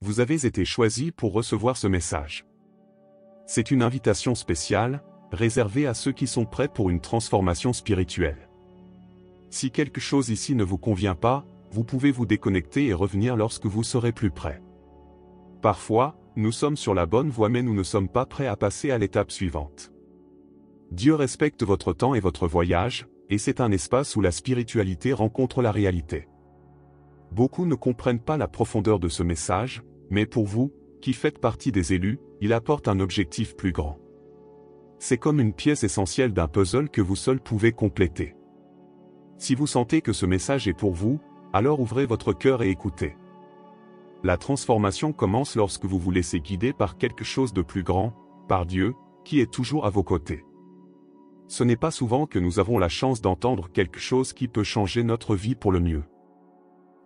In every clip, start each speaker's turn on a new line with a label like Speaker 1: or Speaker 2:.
Speaker 1: Vous avez été choisi pour recevoir ce message. C'est une invitation spéciale, réservée à ceux qui sont prêts pour une transformation spirituelle. Si quelque chose ici ne vous convient pas, vous pouvez vous déconnecter et revenir lorsque vous serez plus prêt. Parfois, nous sommes sur la bonne voie mais nous ne sommes pas prêts à passer à l'étape suivante. Dieu respecte votre temps et votre voyage, et c'est un espace où la spiritualité rencontre la réalité. Beaucoup ne comprennent pas la profondeur de ce message, mais pour vous, qui faites partie des élus, il apporte un objectif plus grand. C'est comme une pièce essentielle d'un puzzle que vous seul pouvez compléter. Si vous sentez que ce message est pour vous, alors ouvrez votre cœur et écoutez. La transformation commence lorsque vous vous laissez guider par quelque chose de plus grand, par Dieu, qui est toujours à vos côtés. Ce n'est pas souvent que nous avons la chance d'entendre quelque chose qui peut changer notre vie pour le mieux.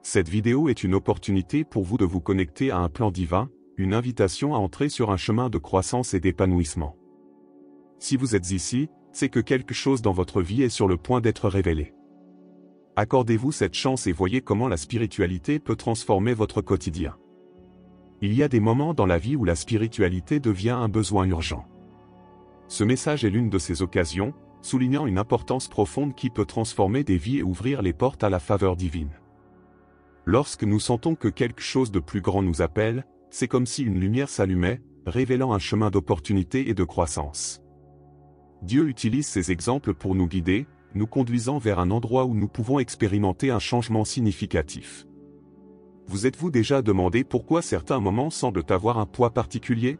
Speaker 1: Cette vidéo est une opportunité pour vous de vous connecter à un plan divin, une invitation à entrer sur un chemin de croissance et d'épanouissement. Si vous êtes ici, c'est que quelque chose dans votre vie est sur le point d'être révélé. Accordez-vous cette chance et voyez comment la spiritualité peut transformer votre quotidien. Il y a des moments dans la vie où la spiritualité devient un besoin urgent. Ce message est l'une de ces occasions, soulignant une importance profonde qui peut transformer des vies et ouvrir les portes à la faveur divine. Lorsque nous sentons que quelque chose de plus grand nous appelle, c'est comme si une lumière s'allumait, révélant un chemin d'opportunité et de croissance. Dieu utilise ces exemples pour nous guider, nous conduisant vers un endroit où nous pouvons expérimenter un changement significatif. Vous êtes-vous déjà demandé pourquoi certains moments semblent avoir un poids particulier ?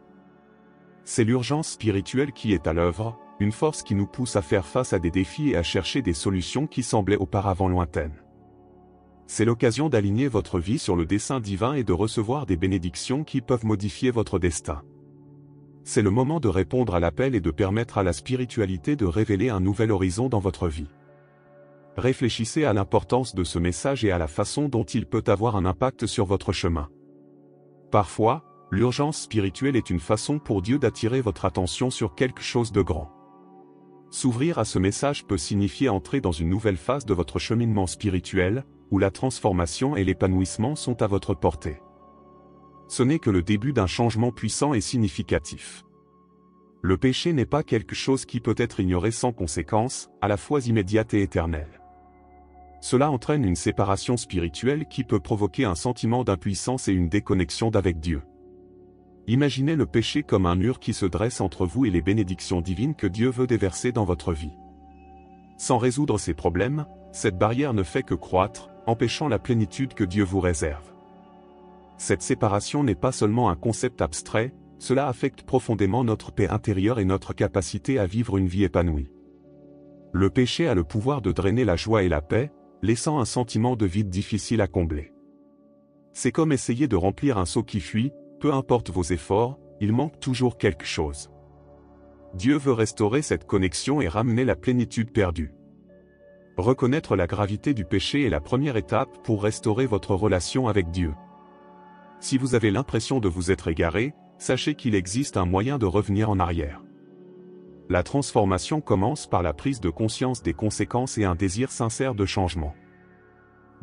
Speaker 1: C'est l'urgence spirituelle qui est à l'œuvre, une force qui nous pousse à faire face à des défis et à chercher des solutions qui semblaient auparavant lointaines. C'est l'occasion d'aligner votre vie sur le dessein divin et de recevoir des bénédictions qui peuvent modifier votre destin. C'est le moment de répondre à l'appel et de permettre à la spiritualité de révéler un nouvel horizon dans votre vie. Réfléchissez à l'importance de ce message et à la façon dont il peut avoir un impact sur votre chemin. Parfois, l'urgence spirituelle est une façon pour Dieu d'attirer votre attention sur quelque chose de grand. S'ouvrir à ce message peut signifier entrer dans une nouvelle phase de votre cheminement spirituel, où la transformation et l'épanouissement sont à votre portée. Ce n'est que le début d'un changement puissant et significatif. Le péché n'est pas quelque chose qui peut être ignoré sans conséquence, à la fois immédiate et éternelle. Cela entraîne une séparation spirituelle qui peut provoquer un sentiment d'impuissance et une déconnexion d'avec Dieu. Imaginez le péché comme un mur qui se dresse entre vous et les bénédictions divines que Dieu veut déverser dans votre vie. Sans résoudre ces problèmes, cette barrière ne fait que croître, empêchant la plénitude que Dieu vous réserve. Cette séparation n'est pas seulement un concept abstrait, cela affecte profondément notre paix intérieure et notre capacité à vivre une vie épanouie. Le péché a le pouvoir de drainer la joie et la paix, laissant un sentiment de vide difficile à combler. C'est comme essayer de remplir un seau qui fuit, peu importe vos efforts, il manque toujours quelque chose. Dieu veut restaurer cette connexion et ramener la plénitude perdue. Reconnaître la gravité du péché est la première étape pour restaurer votre relation avec Dieu. Si vous avez l'impression de vous être égaré, sachez qu'il existe un moyen de revenir en arrière. La transformation commence par la prise de conscience des conséquences et un désir sincère de changement.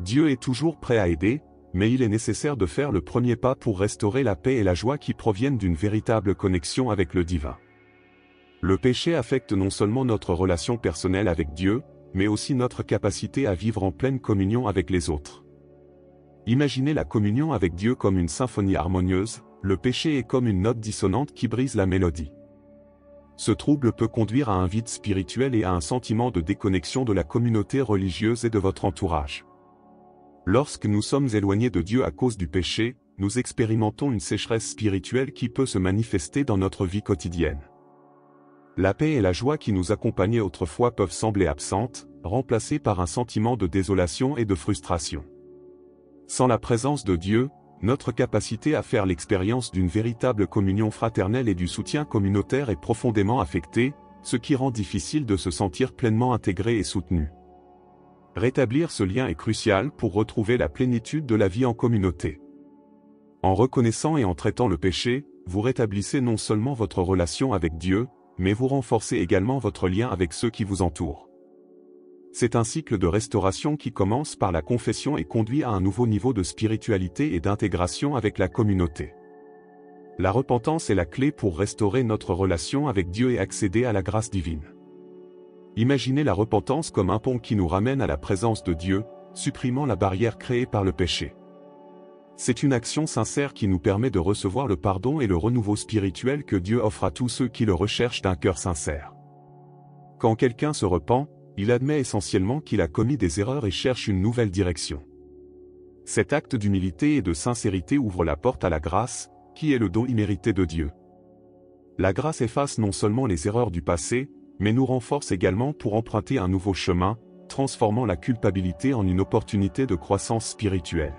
Speaker 1: Dieu est toujours prêt à aider, mais il est nécessaire de faire le premier pas pour restaurer la paix et la joie qui proviennent d'une véritable connexion avec le divin. Le péché affecte non seulement notre relation personnelle avec Dieu, mais aussi notre capacité à vivre en pleine communion avec les autres. Imaginez la communion avec Dieu comme une symphonie harmonieuse, le péché est comme une note dissonante qui brise la mélodie. Ce trouble peut conduire à un vide spirituel et à un sentiment de déconnexion de la communauté religieuse et de votre entourage. Lorsque nous sommes éloignés de Dieu à cause du péché, nous expérimentons une sécheresse spirituelle qui peut se manifester dans notre vie quotidienne. La paix et la joie qui nous accompagnaient autrefois peuvent sembler absentes, remplacées par un sentiment de désolation et de frustration. Sans la présence de Dieu, notre capacité à faire l'expérience d'une véritable communion fraternelle et du soutien communautaire est profondément affectée, ce qui rend difficile de se sentir pleinement intégré et soutenu. Rétablir ce lien est crucial pour retrouver la plénitude de la vie en communauté. En reconnaissant et en traitant le péché, vous rétablissez non seulement votre relation avec Dieu, mais vous renforcez également votre lien avec ceux qui vous entourent. C'est un cycle de restauration qui commence par la confession et conduit à un nouveau niveau de spiritualité et d'intégration avec la communauté. La repentance est la clé pour restaurer notre relation avec Dieu et accéder à la grâce divine. Imaginez la repentance comme un pont qui nous ramène à la présence de Dieu, supprimant la barrière créée par le péché. C'est une action sincère qui nous permet de recevoir le pardon et le renouveau spirituel que Dieu offre à tous ceux qui le recherchent d'un cœur sincère. Quand quelqu'un se repent, il admet essentiellement qu'il a commis des erreurs et cherche une nouvelle direction. Cet acte d'humilité et de sincérité ouvre la porte à la grâce, qui est le don immérité de Dieu. La grâce efface non seulement les erreurs du passé, mais nous renforce également pour emprunter un nouveau chemin, transformant la culpabilité en une opportunité de croissance spirituelle.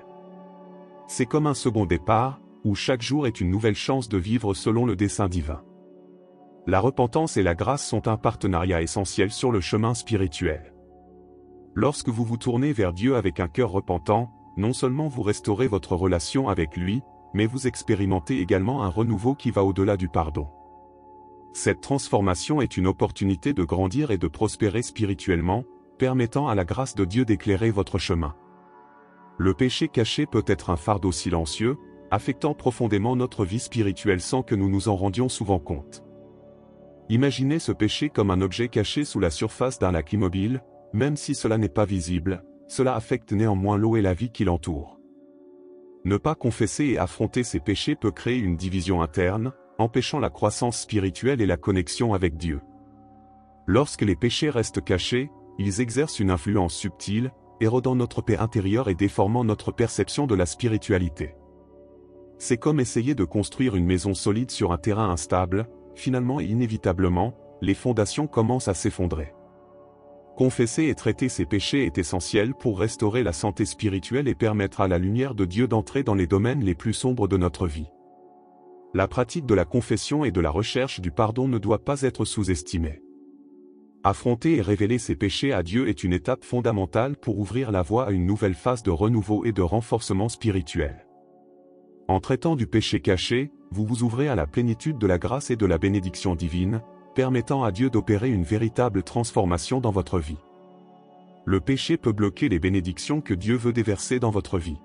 Speaker 1: C'est comme un second départ, où chaque jour est une nouvelle chance de vivre selon le dessein divin. La repentance et la grâce sont un partenariat essentiel sur le chemin spirituel. Lorsque vous vous tournez vers Dieu avec un cœur repentant, non seulement vous restaurez votre relation avec lui, mais vous expérimentez également un renouveau qui va au-delà du pardon. Cette transformation est une opportunité de grandir et de prospérer spirituellement, permettant à la grâce de Dieu d'éclairer votre chemin. Le péché caché peut être un fardeau silencieux, affectant profondément notre vie spirituelle sans que nous nous en rendions souvent compte. Imaginez ce péché comme un objet caché sous la surface d'un lac immobile, même si cela n'est pas visible, cela affecte néanmoins l'eau et la vie qui l'entoure. Ne pas confesser et affronter ces péchés peut créer une division interne, empêchant la croissance spirituelle et la connexion avec Dieu. Lorsque les péchés restent cachés, ils exercent une influence subtile, érodant notre paix intérieure et déformant notre perception de la spiritualité. C'est comme essayer de construire une maison solide sur un terrain instable, finalement et inévitablement, les fondations commencent à s'effondrer. Confesser et traiter ces péchés est essentiel pour restaurer la santé spirituelle et permettre à la lumière de Dieu d'entrer dans les domaines les plus sombres de notre vie. La pratique de la confession et de la recherche du pardon ne doit pas être sous-estimée. Affronter et révéler ses péchés à Dieu est une étape fondamentale pour ouvrir la voie à une nouvelle phase de renouveau et de renforcement spirituel. En traitant du péché caché, vous vous ouvrez à la plénitude de la grâce et de la bénédiction divine, permettant à Dieu d'opérer une véritable transformation dans votre vie. Le péché peut bloquer les bénédictions que Dieu veut déverser dans votre vie.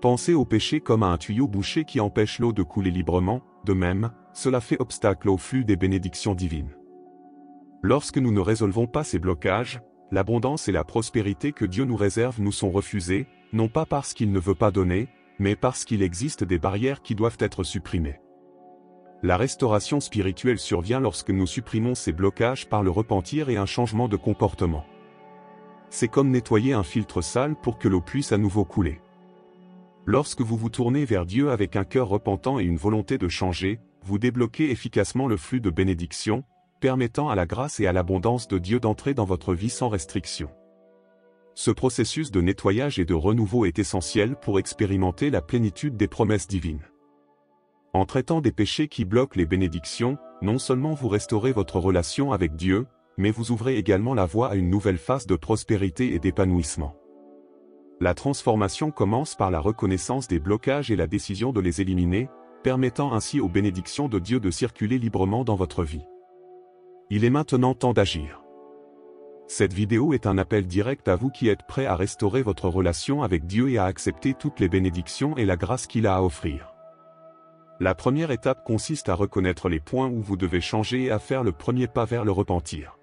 Speaker 1: Pensez au péché comme à un tuyau bouché qui empêche l'eau de couler librement, de même, cela fait obstacle au flux des bénédictions divines. Lorsque nous ne résolvons pas ces blocages, l'abondance et la prospérité que Dieu nous réserve nous sont refusées, non pas parce qu'il ne veut pas donner, mais parce qu'il existe des barrières qui doivent être supprimées. La restauration spirituelle survient lorsque nous supprimons ces blocages par le repentir et un changement de comportement. C'est comme nettoyer un filtre sale pour que l'eau puisse à nouveau couler. Lorsque vous vous tournez vers Dieu avec un cœur repentant et une volonté de changer, vous débloquez efficacement le flux de bénédictions, permettant à la grâce et à l'abondance de Dieu d'entrer dans votre vie sans restriction. Ce processus de nettoyage et de renouveau est essentiel pour expérimenter la plénitude des promesses divines. En traitant des péchés qui bloquent les bénédictions, non seulement vous restaurez votre relation avec Dieu, mais vous ouvrez également la voie à une nouvelle phase de prospérité et d'épanouissement. La transformation commence par la reconnaissance des blocages et la décision de les éliminer, permettant ainsi aux bénédictions de Dieu de circuler librement dans votre vie. Il est maintenant temps d'agir. Cette vidéo est un appel direct à vous qui êtes prêts à restaurer votre relation avec Dieu et à accepter toutes les bénédictions et la grâce qu'il a à offrir. La première étape consiste à reconnaître les points où vous devez changer et à faire le premier pas vers le repentir.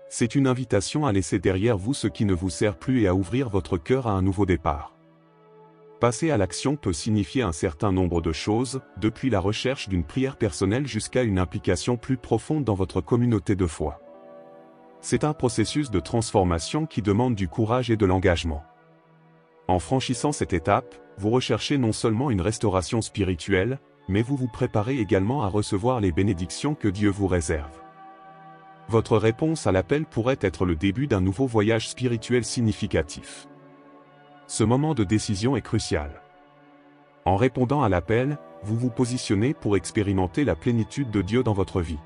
Speaker 1: C'est une invitation à laisser derrière vous ce qui ne vous sert plus et à ouvrir votre cœur à un nouveau départ. Passer à l'action peut signifier un certain nombre de choses, depuis la recherche d'une prière personnelle jusqu'à une implication plus profonde dans votre communauté de foi. C'est un processus de transformation qui demande du courage et de l'engagement. En franchissant cette étape, vous recherchez non seulement une restauration spirituelle, mais vous vous préparez également à recevoir les bénédictions que Dieu vous réserve. Votre réponse à l'appel pourrait être le début d'un nouveau voyage spirituel significatif. Ce moment de décision est crucial. En répondant à l'appel, vous vous positionnez pour expérimenter la plénitude de Dieu dans votre vie.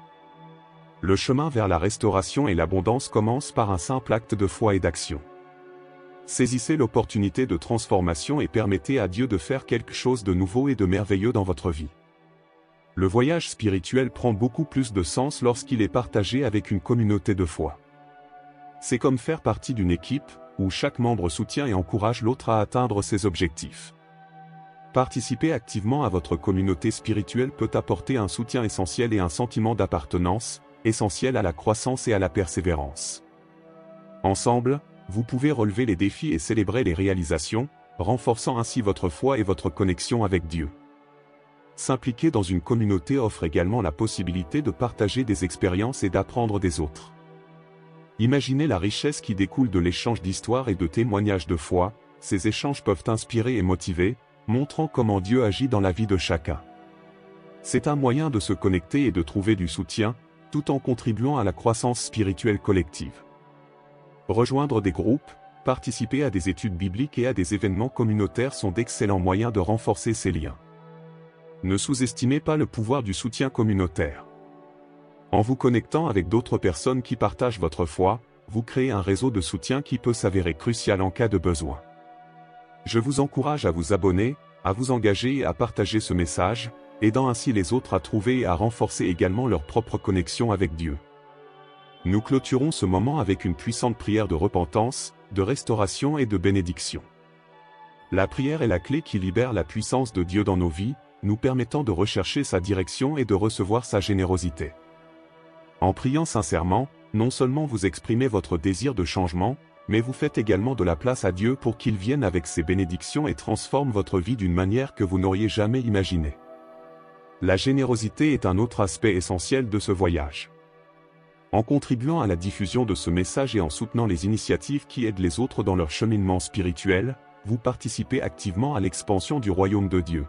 Speaker 1: Le chemin vers la restauration et l'abondance commence par un simple acte de foi et d'action. Saisissez l'opportunité de transformation et permettez à Dieu de faire quelque chose de nouveau et de merveilleux dans votre vie. Le voyage spirituel prend beaucoup plus de sens lorsqu'il est partagé avec une communauté de foi. C'est comme faire partie d'une équipe, où chaque membre soutient et encourage l'autre à atteindre ses objectifs. Participer activement à votre communauté spirituelle peut apporter un soutien essentiel et un sentiment d'appartenance, essentiel à la croissance et à la persévérance. Ensemble, vous pouvez relever les défis et célébrer les réalisations, renforçant ainsi votre foi et votre connexion avec Dieu. S'impliquer dans une communauté offre également la possibilité de partager des expériences et d'apprendre des autres. Imaginez la richesse qui découle de l'échange d'histoires et de témoignages de foi. Ces échanges peuvent inspirer et motiver, montrant comment Dieu agit dans la vie de chacun. C'est un moyen de se connecter et de trouver du soutien, tout en contribuant à la croissance spirituelle collective. Rejoindre des groupes, participer à des études bibliques et à des événements communautaires sont d'excellents moyens de renforcer ces liens. Ne sous-estimez pas le pouvoir du soutien communautaire. En vous connectant avec d'autres personnes qui partagent votre foi, vous créez un réseau de soutien qui peut s'avérer crucial en cas de besoin. Je vous encourage à vous abonner, à vous engager et à partager ce message, aidant ainsi les autres à trouver et à renforcer également leur propre connexion avec Dieu. Nous clôturons ce moment avec une puissante prière de repentance, de restauration et de bénédiction. La prière est la clé qui libère la puissance de Dieu dans nos vies, nous permettant de rechercher sa direction et de recevoir sa générosité. En priant sincèrement, non seulement vous exprimez votre désir de changement, mais vous faites également de la place à Dieu pour qu'il vienne avec ses bénédictions et transforme votre vie d'une manière que vous n'auriez jamais imaginée. La générosité est un autre aspect essentiel de ce voyage. En contribuant à la diffusion de ce message et en soutenant les initiatives qui aident les autres dans leur cheminement spirituel, vous participez activement à l'expansion du royaume de Dieu.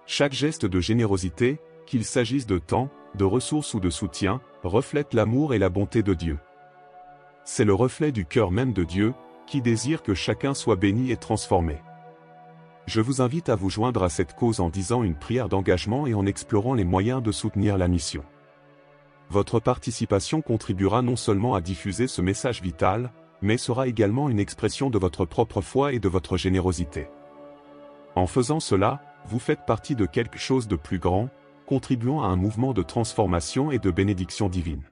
Speaker 1: Chaque geste de générosité, qu'il s'agisse de temps, de ressources ou de soutien, reflète l'amour et la bonté de Dieu. C'est le reflet du cœur même de Dieu, qui désire que chacun soit béni et transformé. Je vous invite à vous joindre à cette cause en disant une prière d'engagement et en explorant les moyens de soutenir la mission. Votre participation contribuera non seulement à diffuser ce message vital, mais sera également une expression de votre propre foi et de votre générosité. En faisant cela, vous faites partie de quelque chose de plus grand, contribuant à un mouvement de transformation et de bénédiction divine.